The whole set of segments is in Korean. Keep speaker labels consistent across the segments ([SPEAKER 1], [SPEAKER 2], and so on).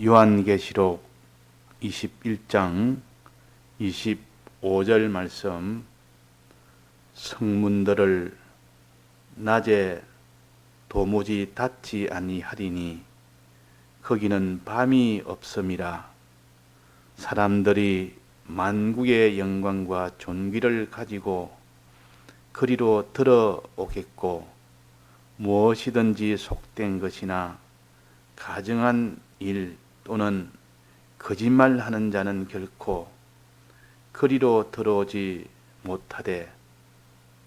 [SPEAKER 1] 요한계시록 21장 25절 말씀, 성문들을 낮에 도무지 닫지 아니하리니 거기는 밤이 없음이라. 사람들이 만국의 영광과 존귀를 가지고 그리로 들어오겠고, 무엇이든지 속된 것이나 가증한 일 또는 거짓말하는 자는 결코 그리로 들어오지 못하되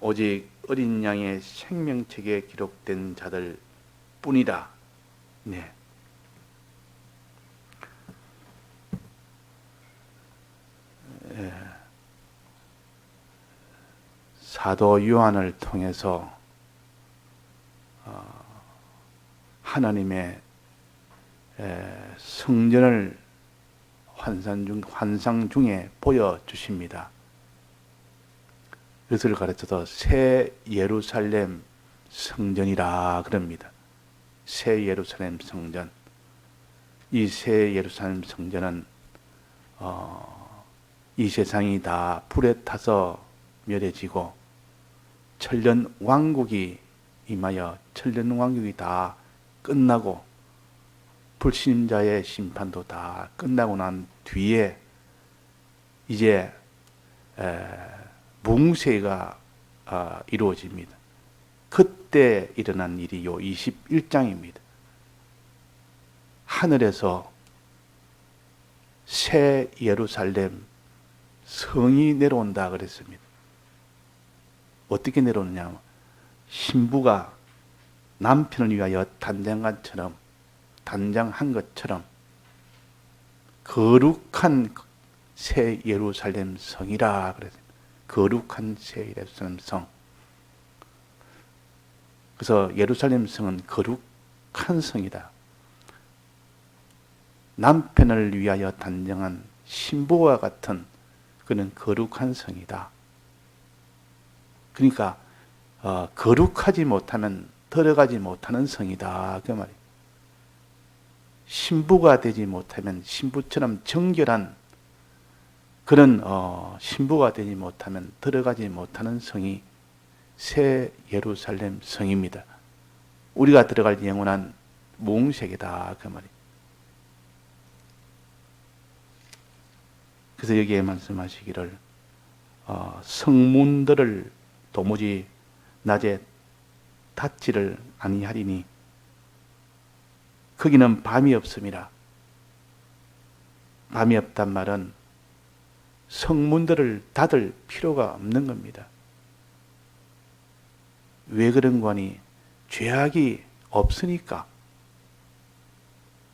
[SPEAKER 1] 오직 어린 양의 생명책에 기록된 자들 뿐이라. 네. 사도 요한을 통해서 하나님의 성전을 환상 중에 보여주십니다. 그것을 가르쳐서 새 예루살렘 성전이라 그럽니다. 새 예루살렘 성전. 이 새 예루살렘 성전은 이 세상이 다 불에 타서 멸해지고 천년 왕국이 임하여 천년 왕국이 다 끝나고 불신자의 심판도 다 끝나고 난 뒤에 이제 뭉세가 이루어집니다. 그때 일어난 일이 요 21장입니다. 하늘에서 새 예루살렘 성이 내려온다 그랬습니다. 어떻게 내려오느냐? 신부가 남편을 위하여 단장한 것처럼 거룩한 새 예루살렘 성이라 그랬습니다. 거룩한 새 예루살렘 성. 그래서 예루살렘 성은 거룩한 성이다. 남편을 위하여 단장한 신부와 같은 그는 거룩한 성이다. 그러니까 거룩하지 못하면 들어가지 못하는 성이다 그 말이에요. 신부가 되지 못하면 신부처럼 정결한 그런 신부가 되지 못하면 들어가지 못하는 성이 새 예루살렘 성입니다. 우리가 들어갈 영원한 몽세계다 그 말이에요. 그래서 여기에 말씀하시기를 성문들을 도무지 낮에 닫지를 아니하리니 거기는 밤이 없음이라. 밤이 없단 말은 성문들을 닫을 필요가 없는 겁니다. 왜 그런 거니? 죄악이 없으니까.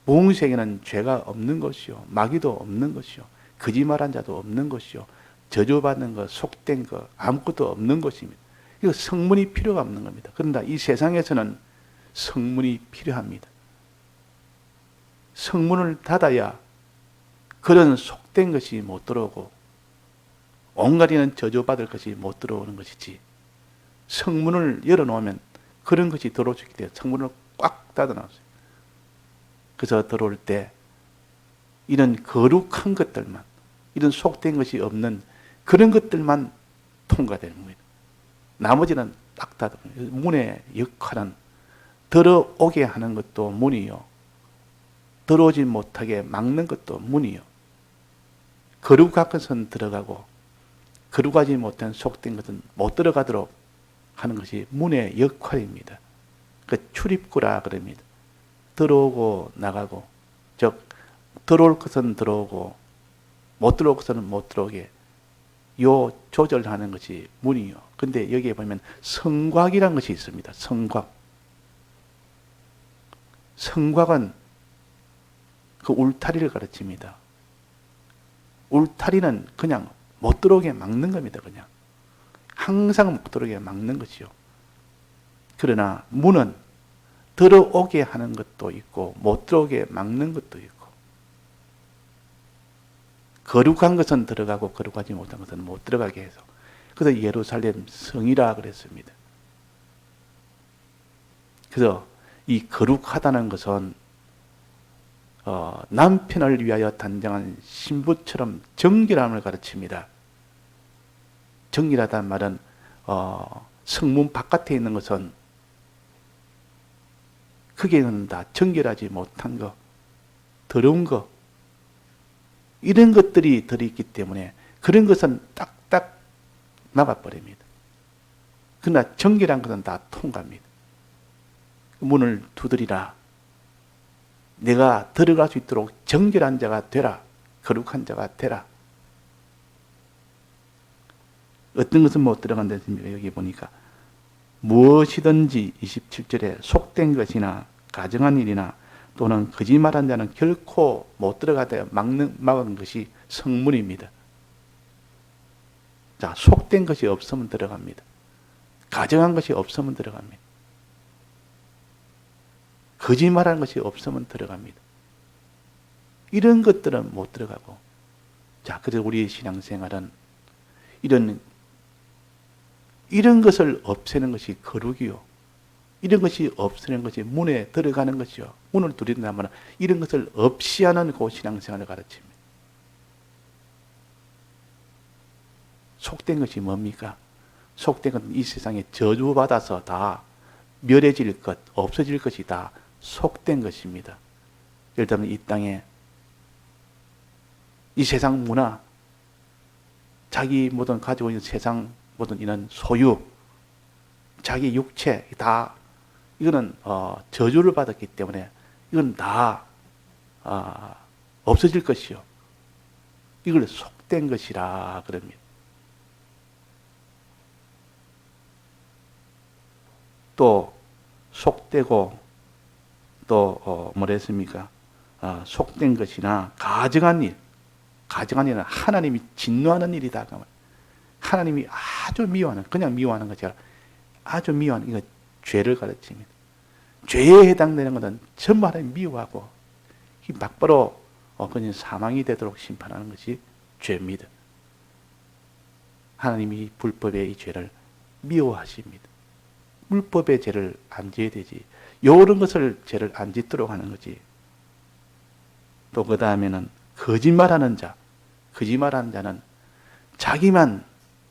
[SPEAKER 1] 무흥세계는 죄가 없는 것이요, 마귀도 없는 것이요, 거짓말한 자도 없는 것이요, 저주받는 것, 속된 것 아무것도 없는 것입니다. 이거 성문이 필요가 없는 겁니다. 그런데 이 세상에서는 성문이 필요합니다. 성문을 닫아야 그런 속된 것이 못 들어오고 온갖이는 저주받을 것이 못 들어오는 것이지, 성문을 열어놓으면 그런 것이 들어올 수 있기 때문에 성문을 꽉 닫아놨어요. 그래서 들어올 때 이런 거룩한 것들만, 이런 속된 것이 없는 그런 것들만 통과되는 겁니다. 나머지는 딱 닫아요. 문의 역할은 들어오게 하는 것도 문이요, 들어오지 못하게 막는 것도 문이요, 거룩한 것은 들어가고 거룩하지 못한 속된 것은 못 들어가도록 하는 것이 문의 역할입니다. 그 출입구라 그럽니다. 들어오고 나가고, 즉 들어올 것은 들어오고 못 들어올 것은 못 들어오게 요 조절하는 것이 문이요. 근데 여기에 보면 성곽이라는 것이 있습니다. 성곽. 성곽은 그 울타리를 가르칩니다. 울타리는 그냥 못 들어오게 막는 겁니다. 그냥 항상 못 들어오게 막는 것이요. 그러나 문은 들어오게 하는 것도 있고 못 들어오게 막는 것도 있고, 거룩한 것은 들어가고 거룩하지 못한 것은 못 들어가게 해서, 그래서 예루살렘 성이라 그랬습니다. 그래서 이 거룩하다는 것은 남편을 위하여 단장한 신부처럼 정결함을 가르칩니다. 정결하다는 말은 성문 바깥에 있는 것은 거기에는 다 정결하지 못한 것, 더러운 것, 이런 것들이 들어있기 때문에 그런 것은 딱딱 막아버립니다. 그러나 정결한 것은 다 통과합니다. 문을 두드리라. 내가 들어갈 수 있도록 정결한 자가 되라. 거룩한 자가 되라. 어떤 것은 못 들어간다 했습니까? 여기 보니까 무엇이든지 27절에 속된 것이나 가정한 일이나 또는 거짓말한 자는 결코 못 들어가게 막은 것이 성문입니다. 자, 속된 것이 없으면 들어갑니다. 가정한 것이 없으면 들어갑니다. 거짓말하는 것이 없으면 들어갑니다. 이런 것들은 못 들어가고, 자, 그래서 우리의 신앙생활은 이런 것을 없애는 것이 거룩이요. 이런 것이 없애는 것이 문에 들어가는 것이요. 문을 두드린다면 이런 것을 없이 하는 그 신앙생활을 가르칩니다. 속된 것이 뭡니까? 속된 것은 이 세상에 저주받아서 다 멸해질 것, 없어질 것이 다 속된 것입니다. 예를 들면 이 땅에 이 세상 문화, 자기 모든 가지고 있는 세상 모든 이런 소유, 자기 육체 다 이거는 저주를 받았기 때문에 이건 다 없어질 것이요. 이걸 속된 것이라 그럽니다. 또 속되고 또 뭐라 했습니까? 속된 것이나 가증한 일, 가증한 일은 하나님이 진노하는 일이다. 하나님이 아주 미워하는, 그냥 미워하는 것이 아니라 아주 미워하는, 이거 죄를 가르칩니다. 죄에 해당되는 것은 전부 하나님 미워하고 막바로 그냥 사망이 되도록 심판하는 것이 죄입니다. 하나님이 불법의 이 죄를 미워하십니다. 불법의 죄를 안 지어야 되지. 이런 것을 죄를 안 짓도록 하는 거지. 또 그 다음에는 거짓말하는 자. 거짓말하는 자는 자기만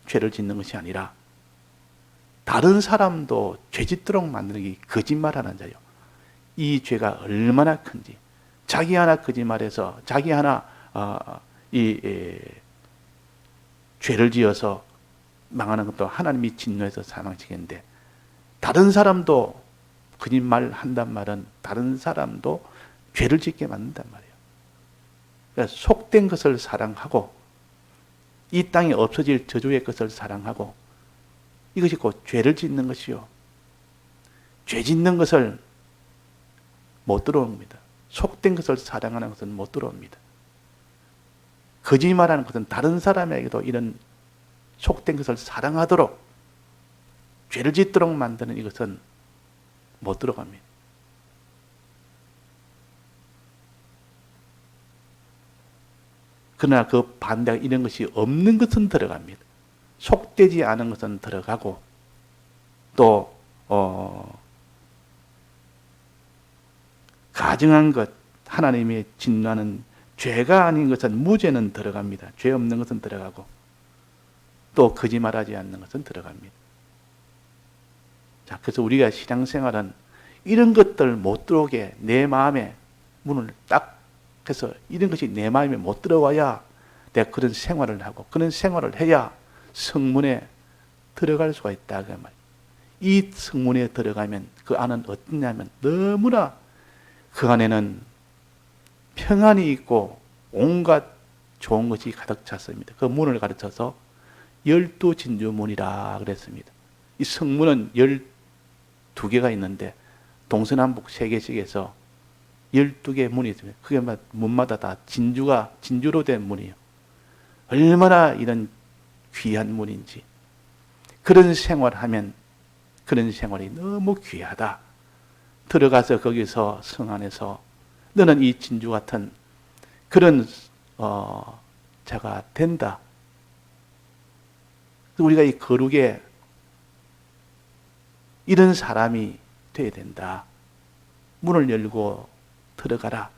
[SPEAKER 1] 죄를 짓는 것이 아니라 다른 사람도 죄 짓도록 만드는 게 거짓말하는 자요. 이 죄가 얼마나 큰지. 자기 하나 거짓말해서 자기 하나 죄를 지어서 망하는 것도 하나님이 진노해서 사망시키는데, 다른 사람도 거짓말 한단 말은 다른 사람도 죄를 짓게 만든단 말이에요. 그러니까 속된 것을 사랑하고 이 땅에 없어질 저주의 것을 사랑하고 이것이 곧 죄를 짓는 것이요. 죄 짓는 것을 못 들어옵니다. 속된 것을 사랑하는 것은 못 들어옵니다. 거짓말하는 것은 다른 사람에게도 이런 속된 것을 사랑하도록 죄를 짓도록 만드는 이것은 못 들어갑니다. 그러나 그 반대가 이런 것이 없는 것은 들어갑니다. 속되지 않은 것은 들어가고 또 가증한 것, 하나님이 진노하는 죄가 아닌 것은 무죄는 들어갑니다. 죄 없는 것은 들어가고 또 거짓말하지 않는 것은 들어갑니다. 자, 그래서 우리가 신앙생활은 이런 것들 못 들어오게 내 마음에 문을 딱 해서 이런 것이 내 마음에 못 들어와야 내가 그런 생활을 하고 그런 생활을 해야 성문에 들어갈 수가 있다. 그 말. 이 성문에 들어가면 그 안은 어떠냐면 너무나 그 안에는 평안이 있고 온갖 좋은 것이 가득 찼습니다. 그 문을 가르쳐서 12진주문이라 그랬습니다. 이 성문은 12개가 있는데 동서남북 3개씩 해서 12개의 문이 있습니다. 그게 문마다 다 진주로 된 문이에요. 얼마나 이런 귀한 문인지. 그런 생활하면 그런 생활이 너무 귀하다. 들어가서 거기서 성 안에서 너는 이 진주 같은 그런 자가 된다. 우리가 이 거룩에 이런 사람이 되어야 된다. 문을 열고 들어가라.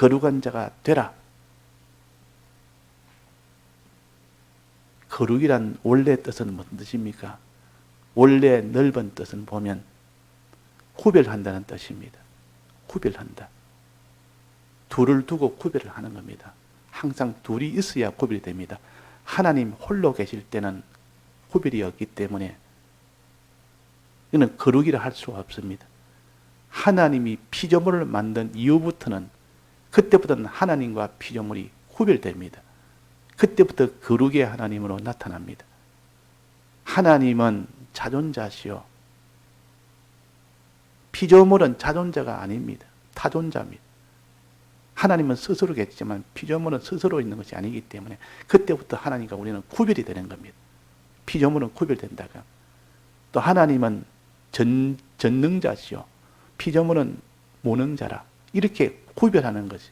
[SPEAKER 1] 거룩한 자가 되라. 거룩이란 원래 뜻은 무슨 뜻입니까? 원래 넓은 뜻은 보면 구별한다는 뜻입니다. 구별한다. 둘을 두고 구별을 하는 겁니다. 항상 둘이 있어야 구별이 됩니다. 하나님 홀로 계실 때는 구별이 없기 때문에 이는 거룩이라 할 수가 없습니다. 하나님이 피조물을 만든 이후부터는 그때부터는 하나님과 피조물이 구별됩니다. 그때부터 거룩의 하나님으로 나타납니다. 하나님은 자존자시요. 피조물은 자존자가 아닙니다. 타존자입니다. 하나님은 스스로 계시지만 피조물은 스스로 있는 것이 아니기 때문에 그때부터 하나님과 우리는 구별이 되는 겁니다. 피조물은 구별된다가 또 하나님은 전능자시요. 피조물은 무능자라. 이렇게 구별하는 것이.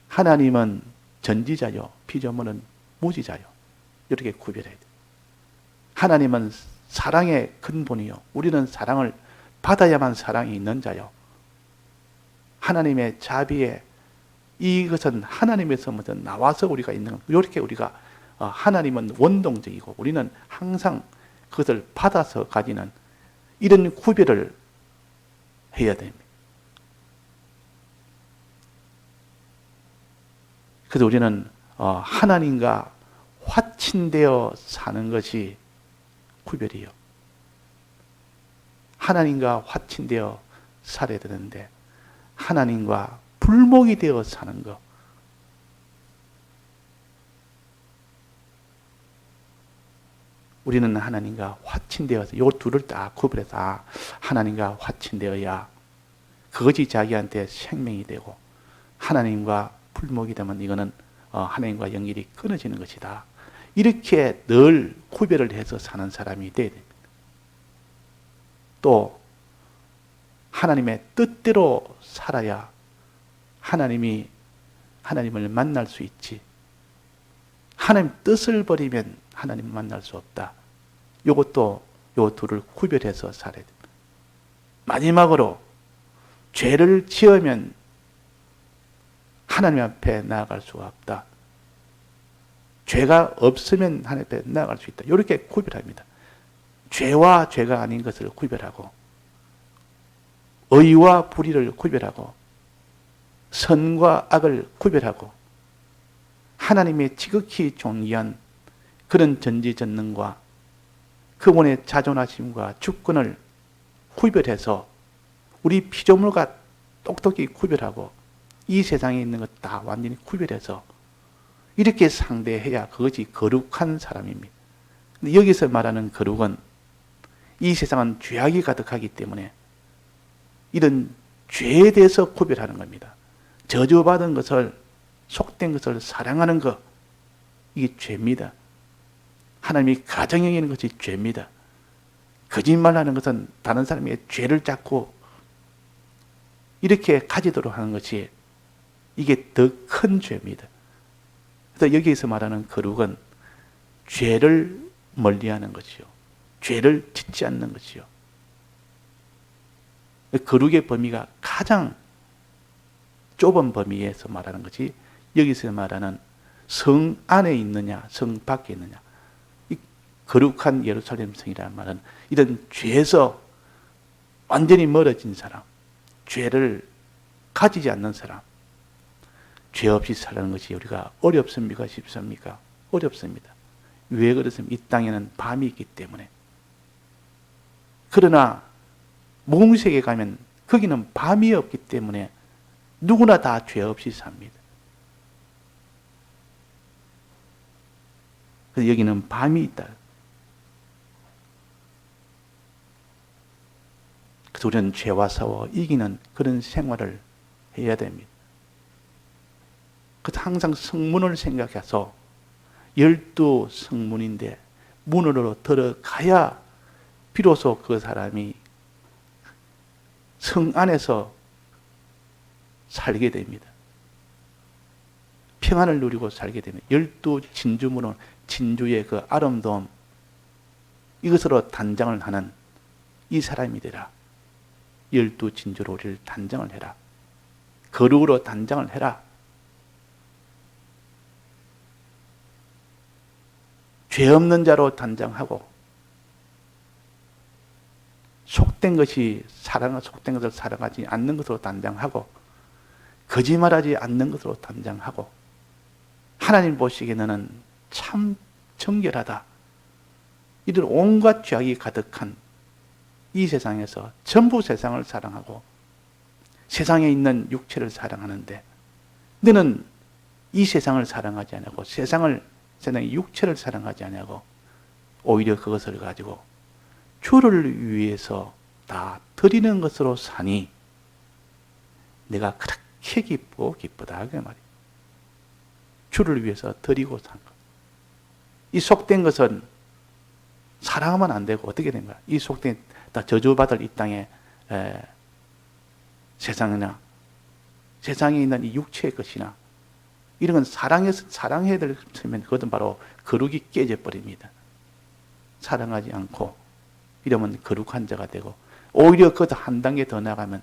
[SPEAKER 1] 하나님은 전지자요. 피조물은 무지자요. 이렇게 구별해야 돼. 하나님은 사랑의 근본이요. 우리는 사랑을 받아야만 사랑이 있는 자요. 하나님의 자비에 이것은 하나님에서 먼저 나와서 우리가 있는 것. 이렇게 우리가 하나님은 원동적이고 우리는 항상 그것을 받아서 가지는 이런 구별을 해야 됩니다. 그래서 우리는 하나님과 화친되어 사는 것이 구별이요. 하나님과 화친되어 살아야 되는데 하나님과 불목이 되어 사는 것. 우리는 하나님과 화친되어서 이 둘을 딱 구별해서 하나님과 화친되어야 그것이 자기한테 생명이 되고 하나님과 불목이 되면 이거는 하나님과 연결이 끊어지는 것이다. 이렇게 늘 구별을 해서 사는 사람이 돼야 됩니다. 또 하나님의 뜻대로 살아야 하나님을 만날 수 있지. 하나님 뜻을 버리면 하나님을 만날 수 없다. 이것도 요 둘을 구별해서 살아야 됩니다. 마지막으로 죄를 지으면 하나님 앞에 나아갈 수가 없다. 죄가 없으면 하나님 앞에 나아갈 수 있다. 이렇게 구별합니다. 죄와 죄가 아닌 것을 구별하고 의와 불의를 구별하고 선과 악을 구별하고 하나님의 지극히 존귀한 그런 전지전능과 그분의 자존하심과 주권을 구별해서 우리 피조물과 똑똑히 구별하고 이 세상에 있는 것 다 완전히 구별해서 이렇게 상대해야 그것이 거룩한 사람입니다. 근데 여기서 말하는 거룩은 이 세상은 죄악이 가득하기 때문에 이런 죄에 대해서 구별하는 겁니다. 저주받은 것을, 속된 것을 사랑하는 것, 이게 죄입니다. 하나님이 가정에 있는 것이 죄입니다. 거짓말하는 것은 다른 사람의 죄를 잡고 이렇게 가지도록 하는 것이 이게 더 큰 죄입니다. 그래서 여기에서 말하는 거룩은 죄를 멀리하는 것이요. 죄를 짓지 않는 것이요. 거룩의 범위가 가장 좁은 범위에서 말하는 것이 여기서 말하는 성 안에 있느냐, 성 밖에 있느냐. 이 거룩한 예루살렘 성이라는 말은 이런 죄에서 완전히 멀어진 사람, 죄를 가지지 않는 사람, 죄 없이 사는 것이 우리가 어렵습니까? 쉽습니까? 어렵습니다. 왜 그렇습니까? 이 땅에는 밤이 있기 때문에. 그러나 무궁색에 가면 거기는 밤이 없기 때문에 누구나 다 죄 없이 삽니다. 그래서 여기는 밤이 있다. 그래서 우리는 죄와 싸워 이기는 그런 생활을 해야 됩니다. 그래서 항상 성문을 생각해서 12성문인데 문으로 들어가야 비로소 그 사람이 성 안에서 살게 됩니다. 평안을 누리고 살게 됩니다. 12진주문은 진주의 그 아름다움, 이것으로 단장을 하는 이 사람이 되라. 12진주로 우리를 단장을 해라. 거룩으로 단장을 해라. 죄 없는 자로 단장하고 속된 것을 사랑하지 않는 것으로 단장하고 거짓말하지 않는 것으로 단장하고 하나님 보시기에 너는 참 정결하다. 이런 온갖 죄악이 가득한 이 세상에서 전부 세상을 사랑하고 세상에 있는 육체를 사랑하는데 너는 이 세상을 사랑하지 않고 세상의 육체를 사랑하지 않고 오히려 그것을 가지고 주를 위해서 다 드리는 것으로 사니 내가 그렇게 기쁘다 그 말이에요. 주를 위해서 드리고 산 것. 이 속된 것은 사랑하면 안 되고 어떻게 된 거야? 이 속된 다 저주받을 이 땅에 세상에 있는 이 육체의 것이나 이런 건 사랑해야 될 것이면 그것은 바로 거룩이 깨져 버립니다. 사랑하지 않고 이러면 거룩한 자가 되고 오히려 그것도 한 단계 더 나가면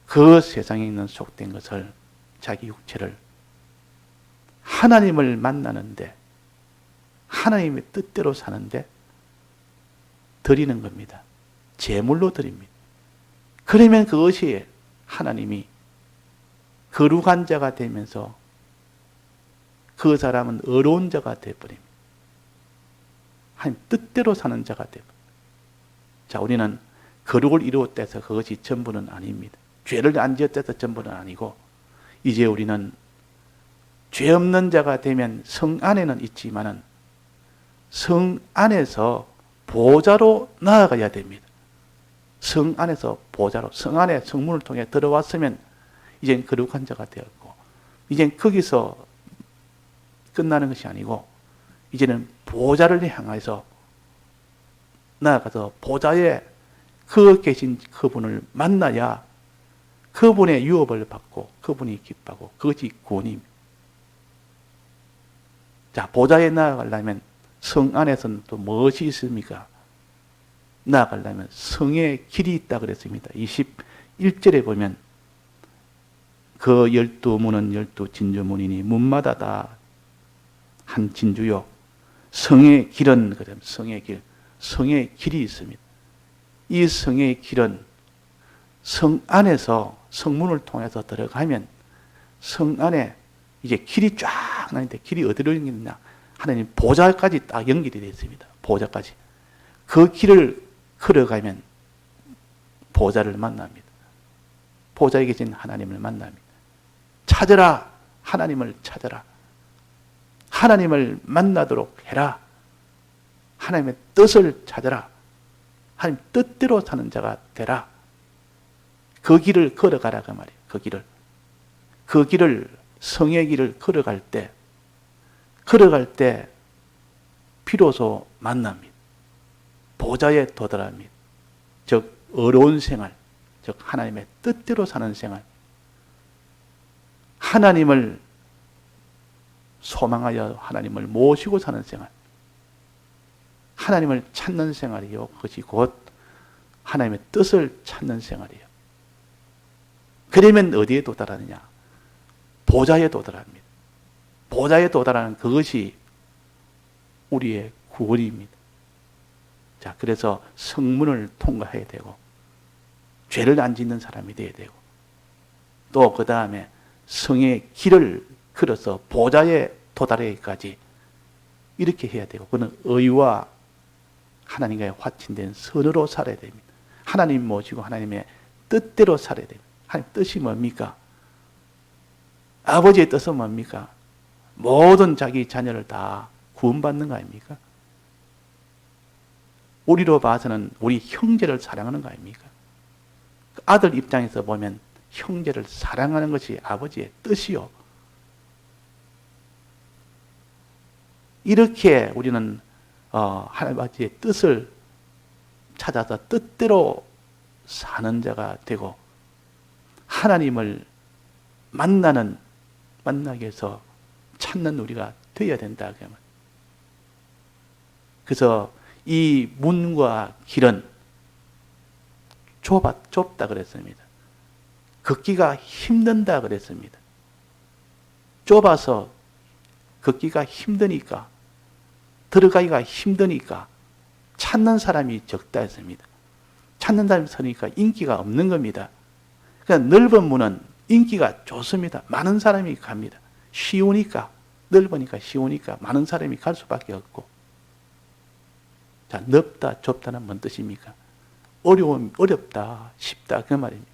[SPEAKER 1] 그 세상에 있는 속된 것을 자기 육체를 하나님을 만나는데 하나님의 뜻대로 사는데 드리는 겁니다. 제물로 드립니다. 그러면 그것이 하나님이 거룩한 자가 되면서 그 사람은 어려운 자가 되어버립니다. 하나님 뜻대로 사는 자가 되어버립니다. 자, 우리는 거룩을 이루었다 해서 그것이 전부는 아닙니다. 죄를 안 지었다 해서 전부는 아니고 이제 우리는 죄 없는 자가 되면 성 안에는 있지만은 성 안에서 보좌로 나아가야 됩니다. 성 안에서 보좌로, 성 안에 성문을 통해 들어왔으면 이젠 거룩한 자가 되었고 이젠 거기서 끝나는 것이 아니고 이제는 보좌를 향해서 나아가서 보좌에 그 계신 그분을 만나야 그분의 유업을 받고 그분이 기뻐하고 그것이 구원입니다. 자, 보좌에 나아가려면 성 안에서는 또 무엇이 있습니까? 나아가려면 성의 길이 있다 그랬습니다. 21절에 보면 그 12문은 12진주문이니 문마다 다 한 진주요. 성의 길은 그럼 성의 길이 있습니다. 이 성의 길은 성 안에서 성문을 통해서 들어가면 성 안에 이제 길이 쫙 나는데 길이 어디로 연결되냐? 하나님 보좌까지 딱 연결이 되어 있습니다. 보좌까지. 그 길을 걸어가면 보좌를 만납니다. 보좌에 계신 하나님을 만납니다. 찾으라. 하나님을 찾아라. 하나님을 만나도록 해라. 하나님의 뜻을 찾아라. 하나님 뜻대로 사는 자가 되라. 그 길을 걸어가라 그 말이에요. 그 길을 성의 길을 걸어갈 때 비로소 만납니다. 보좌에 도달합니다. 즉 어려운 생활, 즉 하나님의 뜻대로 사는 생활, 하나님을 소망하여 하나님을 모시고 사는 생활, 하나님을 찾는 생활이요. 그것이 곧 하나님의 뜻을 찾는 생활이에요. 그러면 어디에 도달하느냐? 보좌에 도달합니다. 보좌에 도달하는 그것이 우리의 구원입니다. 자, 그래서 성문을 통과해야 되고 죄를 안 짓는 사람이 되어야 되고 또 그 다음에 성의 길을 걸어서 보좌에 도달하기까지 이렇게 해야 되고 그는 의와 하나님과의 화친된 선으로 살아야 됩니다. 하나님 모시고 하나님의 뜻대로 살아야 됩니다. 하나님 뜻이 뭡니까? 아버지의 뜻은 뭡니까? 모든 자기 자녀를 다 구원받는 거 아닙니까? 우리로 봐서는 우리 형제를 사랑하는 거 아닙니까? 아들 입장에서 보면 형제를 사랑하는 것이 아버지의 뜻이요. 이렇게 우리는 하나님 아버지의 뜻을 찾아서 뜻대로 사는 자가 되고 하나님을 만나기 위해서 찾는 우리가 되어야 된다. 그래서 이 문과 길은 좁다 그랬습니다. 걷기가 힘든다 그랬습니다. 좁아서 걷기가 힘드니까, 들어가기가 힘드니까 찾는 사람이 적다 했습니다. 찾는 사람이 서니까 인기가 없는 겁니다. 그러니까 넓은 문은 인기가 좋습니다. 많은 사람이 갑니다. 쉬우니까, 넓으니까 쉬우니까 많은 사람이 갈 수밖에 없고. 자, 넓다, 좁다는 뭔 뜻입니까? 어렵다, 쉽다, 그 말입니다.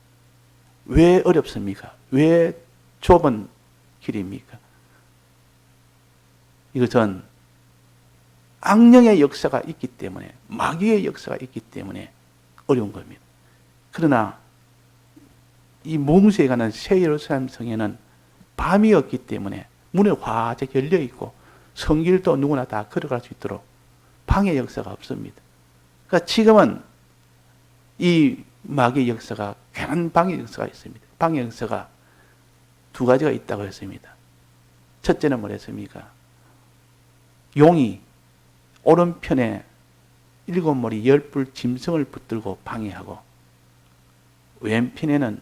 [SPEAKER 1] 왜 어렵습니까? 왜 좁은 길입니까? 이것은 악령의 역사가 있기 때문에, 마귀의 역사가 있기 때문에 어려운 겁니다. 그러나 이 몽세에 가는 새 예루살렘 성에는 밤이 없기 때문에 문이 활짝 열려 있고 성길도 누구나 다 걸어갈 수 있도록 방해 역사가 없습니다. 그러니까 지금은 이 마귀의 역사가 괜한 방해 역사가 있습니다. 방해 역사가 두 가지가 있다고 했습니다. 첫째는 뭐랬습니까? 용이 오른편에 7머리 10뿔 짐승을 붙들고 방해하고, 왼편에는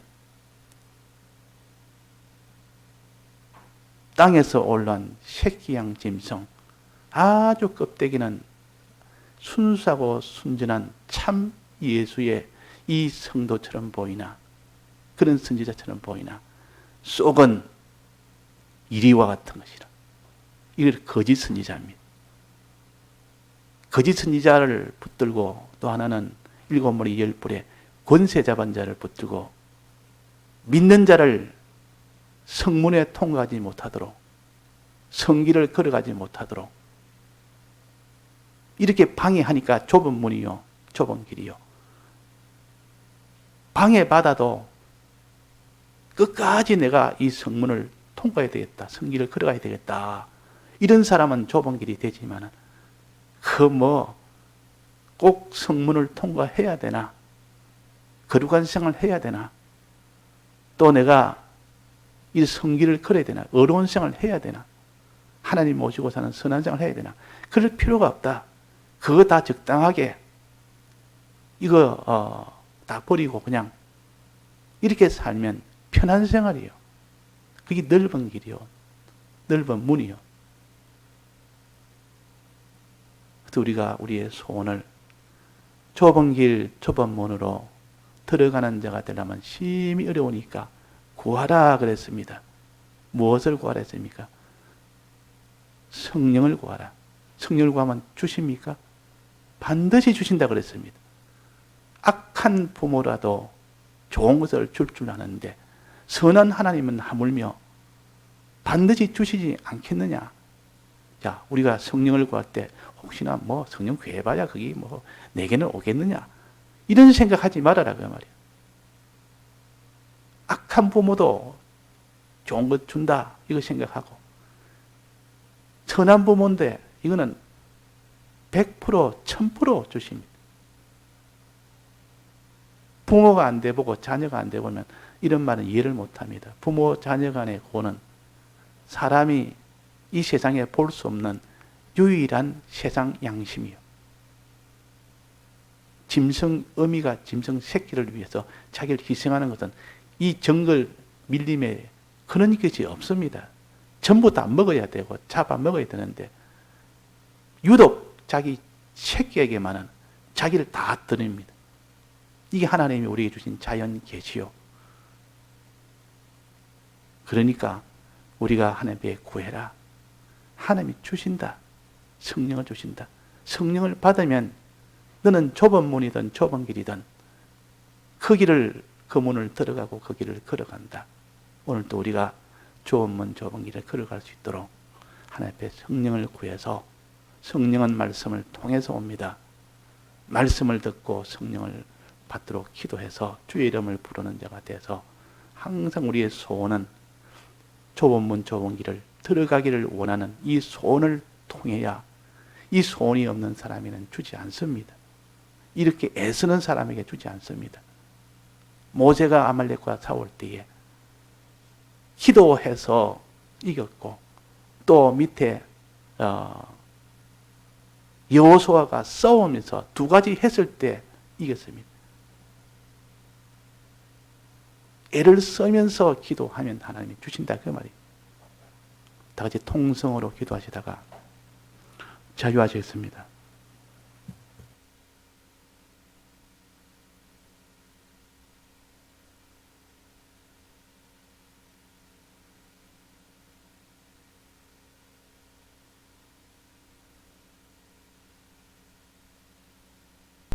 [SPEAKER 1] 땅에서 올라온 새끼양 짐승, 아주 껍데기는 순수하고 순전한 참 예수의 이 성도처럼 보이나, 그런 선지자처럼 보이나 속은 이리와 같은 것이라. 이걸 거짓 선지자입니다. 거짓 선지자를 붙들고, 또 하나는 7머리 10뿔에 권세 잡은 자를 붙들고 믿는 자를 성문에 통과하지 못하도록, 성길을 걸어가지 못하도록 이렇게 방해하니까 좁은 문이요, 좁은 길이요. 방해받아도 끝까지 내가 이 성문을 통과해야 되겠다, 성길을 걸어가야 되겠다, 이런 사람은 좁은 길이 되지만, 꼭 성문을 통과해야 되나, 거룩한 생활을 해야 되나, 또 내가 이 성길을 걸어야 되나, 어려운 생활을 해야 되나, 하나님 모시고 사는 선한 생활을 해야 되나, 그럴 필요가 없다. 그거 다 적당하게 이거 다 버리고 그냥 이렇게 살면 편한 생활이에요. 그게 넓은 길이요, 넓은 문이요. 우리가 우리의 소원을 좁은 길, 좁은 문으로 들어가는 자가 되려면 심히 어려우니까 구하라 그랬습니다. 무엇을 구하라 했습니까? 성령을 구하라. 성령을 구하면 주십니까? 반드시 주신다 그랬습니다. 악한 부모라도 좋은 것을 줄 아는데 선한 하나님은 하물며 반드시 주시지 않겠느냐. 자, 우리가 성령을 구할 때 혹시나 성령 구해봐야 그게 내게는 오겠느냐, 이런 생각하지 말아라 그 말이야. 악한 부모도 좋은 것 준다 이거 생각하고, 선한 부모인데 이거는 100% 1000% 주십니다. 부모가 안 돼보고 자녀가 안 돼보면 이런 말은 이해를 못합니다. 부모 자녀 간의 고는 사람이 이 세상에 볼 수 없는 유일한 세상 양심이요. 어미가 짐승 새끼를 위해서 자기를 희생하는 것은 이 정글 밀림에 그런 것이 없습니다. 전부 다 먹어야 되고 잡아 먹어야 되는데 유독 자기 새끼에게만은 자기를 다 드립니다. 이게 하나님이 우리에게 주신 자연 계시요. 그러니까 우리가 하나님께 구해라. 하나님이 주신다. 성령을 주신다. 성령을 받으면 너는 좁은 문이든 좁은 길이든 그 문을 들어가고 그 길을 걸어간다. 오늘도 우리가 좁은 문, 좁은 길을 걸어갈 수 있도록 하나님 앞에 성령을 구해서, 성령은 말씀을 통해서 옵니다. 말씀을 듣고 성령을 받도록 기도해서 주의 이름을 부르는 자가 돼서 항상 우리의 소원은 좁은 문, 좁은 길을 들어가기를 원하는 이 소원을 통해야, 이 소원이 없는 사람에는 주지 않습니다. 이렇게 애쓰는 사람에게 주지 않습니다. 모세가 아말렉과 싸울 때에 기도해서 이겼고, 또 밑에 여호수아가 싸우면서 두 가지 했을 때 이겼습니다. 애를 쓰면서 기도하면 하나님이 주신다 그 말이에요. 다 같이 통성으로 기도하시다가 자유하시겠습니다.